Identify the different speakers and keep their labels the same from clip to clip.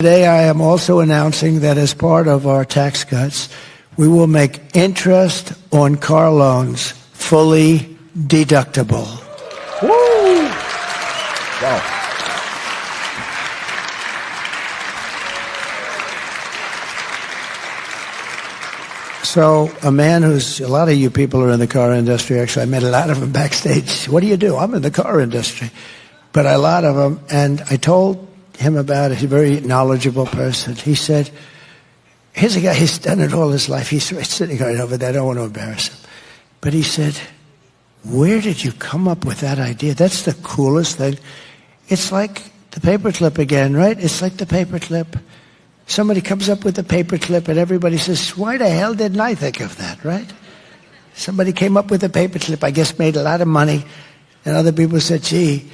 Speaker 1: Today I am also announcing that as part of our tax cuts, we will make interest on car loans fully deductible.
Speaker 2: Woo! Wow.
Speaker 1: So a man who's, a lot of you people are in the car industry, actually I met a lot of them backstage. What do you do? I'm in the car industry. But a lot of them, and I told him about it, he's a very knowledgeable person. He said, here's a guy, he's done it all his life. He's sitting right over there, I don't want to embarrass him. But he said, where did you come up with that idea? That's the coolest thing. It's like the paperclip again, right? It's like the paperclip. Somebody comes up with a paperclip and everybody says, why the hell didn't I think of that, right? Somebody came up with a paperclip, I guess made a lot of money, and other people said, gee.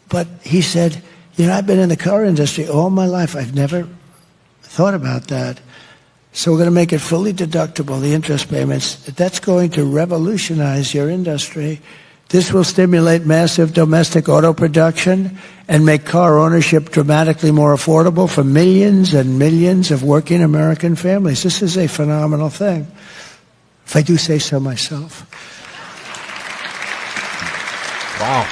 Speaker 1: But he said, I've been in the car industry all my life. I've never thought about that. So we're going to make it fully deductible, the interest payments. That's going to revolutionize your industry. This will stimulate massive domestic auto production and make car ownership dramatically more affordable for millions and millions of working American families. This is a phenomenal thing, if I do say so myself.
Speaker 2: Wow.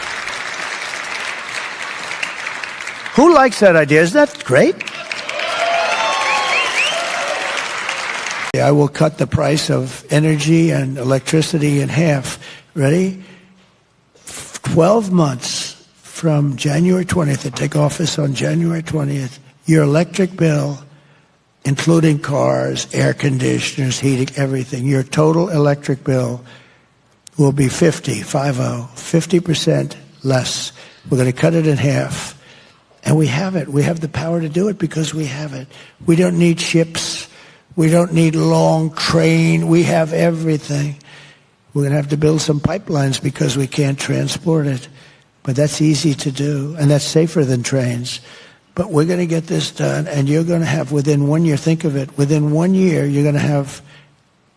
Speaker 1: Who likes that idea? Isn't that great? I will cut the price of energy and electricity in half. Ready? 12 months from January 20th, I take office on January 20th, your electric bill, including cars, air conditioners, heating, everything, your total electric bill will be 50% less. We're going to cut it in half. And we have it. We have the power to do it because we have it. We don't need ships. We don't need long train. We have everything. We're going to have to build some pipelines because we can't transport it. But that's easy to do, and that's safer than trains. But we're going to get this done, and you're going to have, within 1 year, think of it, within 1 year, you're going to have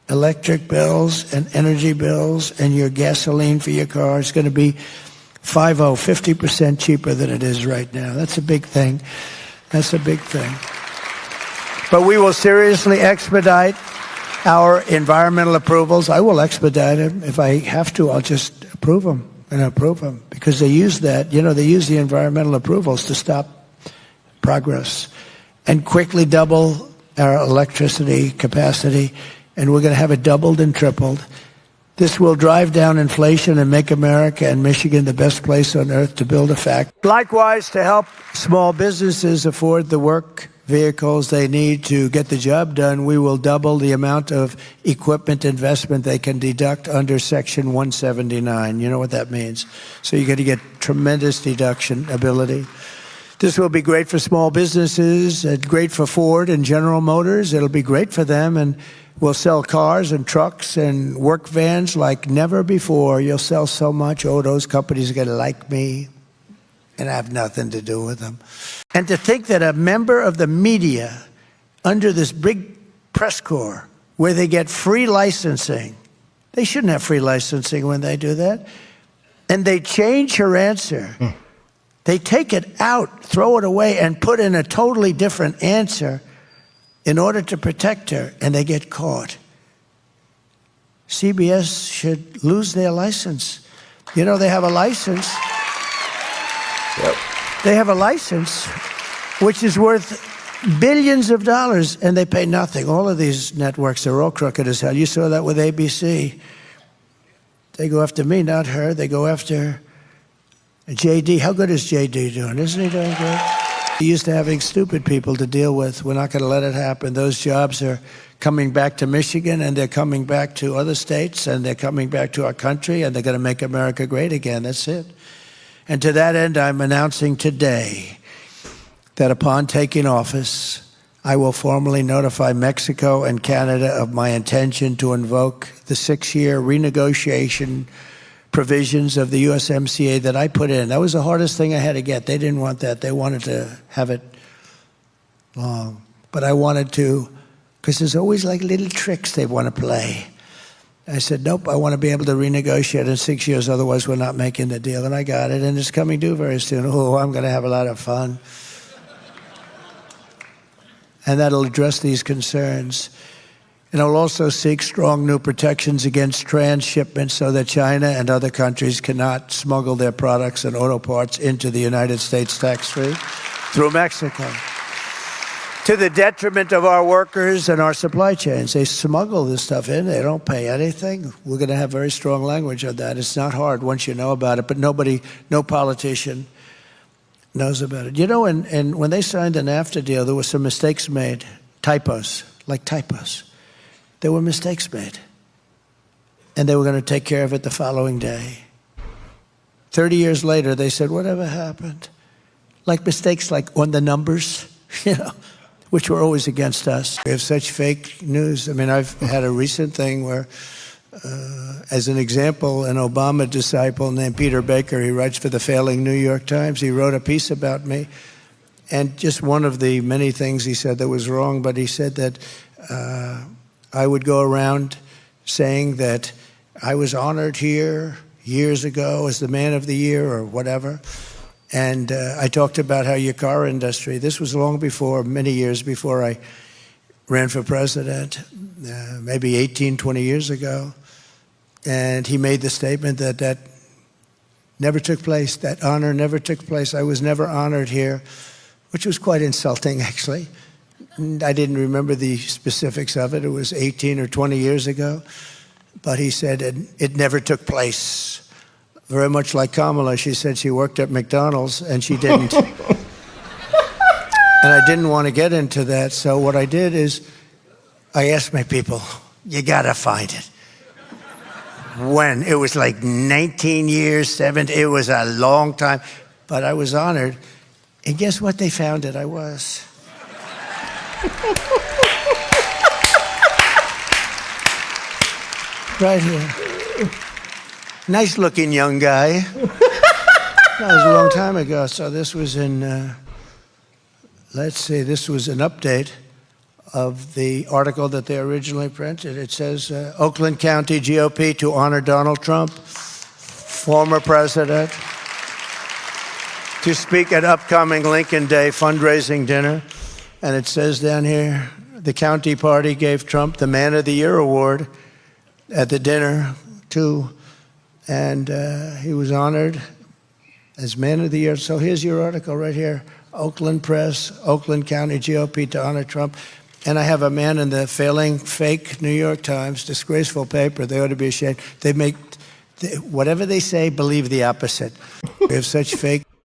Speaker 1: electric bills and energy bills and your gasoline for your car. It's going to be 50% cheaper than it is right now. That's a big thing. That's a big thing. But we will seriously expedite our environmental approvals. I will expedite them. If I have to, I'll just approve them because they use that. They use the environmental approvals to stop progress and quickly double our electricity capacity. And we're going to have it doubled and tripled. This will drive down inflation and make America and Michigan the best place on earth to build a factory. Likewise, to help small businesses afford the work vehicles they need to get the job done, we will double the amount of equipment investment they can deduct under Section 179. You know what that means? So you're going to get tremendous deduction ability. This will be great for small businesses, and great for Ford and General Motors. It'll be great for them, and we'll sell cars and trucks and work vans like never before. You'll sell so much. Oh, those companies are going to like me, and I have nothing to do with them. And to think that a member of the media under this big press corps where they get free licensing, they shouldn't have free licensing when they do that, and they change her answer. They take it out, throw it away, and put in a totally different answer in order to protect her, and they get caught. CBS should lose their license. They have a license.
Speaker 2: Yep.
Speaker 1: They have a license which is worth billions of dollars, and they pay nothing. All of these networks are all crooked as hell. You saw that with ABC. They go after me, not her. They go after JD. How good is JD doing? Isn't he doing good? He's used to having stupid people to deal with. We're not going to let it happen. Those jobs are coming back to Michigan, and they're coming back to other states, and they're coming back to our country, and they're going to make America great again. That's it. And to that end, I'm announcing today that upon taking office, I will formally notify Mexico and Canada of my intention to invoke the 6-year renegotiation provisions of the USMCA that I put in. That was the hardest thing I had to get. They didn't want that. They wanted to have it long. But I wanted to, because there's always like little tricks they want to play. I said, nope, I want to be able to renegotiate in 6 years, otherwise we're not making the deal. And I got it, and it's coming due very soon. Oh, I'm going to have a lot of fun. and that'll address these concerns. And it'll also seek strong new protections against transshipment so that China and other countries cannot smuggle their products and auto parts into the United States tax-free through Mexico, to the detriment of our workers and our supply chains. They smuggle this stuff in. They don't pay anything. We're going to have very strong language on that. It's not hard once you know about it, but no politician knows about it. You know, and when they signed the NAFTA deal, there were some mistakes made, typos, like typos. There were mistakes made, and they were going to take care of it the following day. 30 years later, they said, whatever happened? Like mistakes like on the numbers, you know, which were always against us. We have such fake news. I mean, I've had a recent thing where, as an example, an Obama disciple named Peter Baker, he writes for the failing New York Times, he wrote a piece about me. And just one of the many things he said that was wrong, but he said that I would go around saying that I was honored here years ago as the man of the year or whatever. And I talked about how your car industry, this was long before, many years before I ran for president, maybe 18, 20 years ago. And he made the statement that that never took place, that honor never took place. I was never honored here, which was quite insulting, actually. I didn't remember the specifics of it. It was 18 or 20 years ago. But he said it never took place. Very much like Kamala. She said she worked at McDonald's, and she didn't. And I didn't want to get into that. So what I did is I asked my people, you got to find it. When? It was like 19 years, 17. It was a long time. But I was honored. And guess what? They found it. I was. Right here. Nice looking young guy. That was a long time ago. So this was in, let's see, this was an update of the article that they originally printed. It says, Oakland County GOP to honor Donald Trump, former president, to speak at upcoming Lincoln Day fundraising dinner. And it says down here, the county party gave Trump the Man of the Year award at the dinner, too. And he was honored as Man of the Year. So here's your article right here. Oakland Press, Oakland County GOP to honor Trump. And I have a man in the failing, fake New York Times, disgraceful paper. They ought to be ashamed. They make, whatever they say, believe the opposite. We have such fake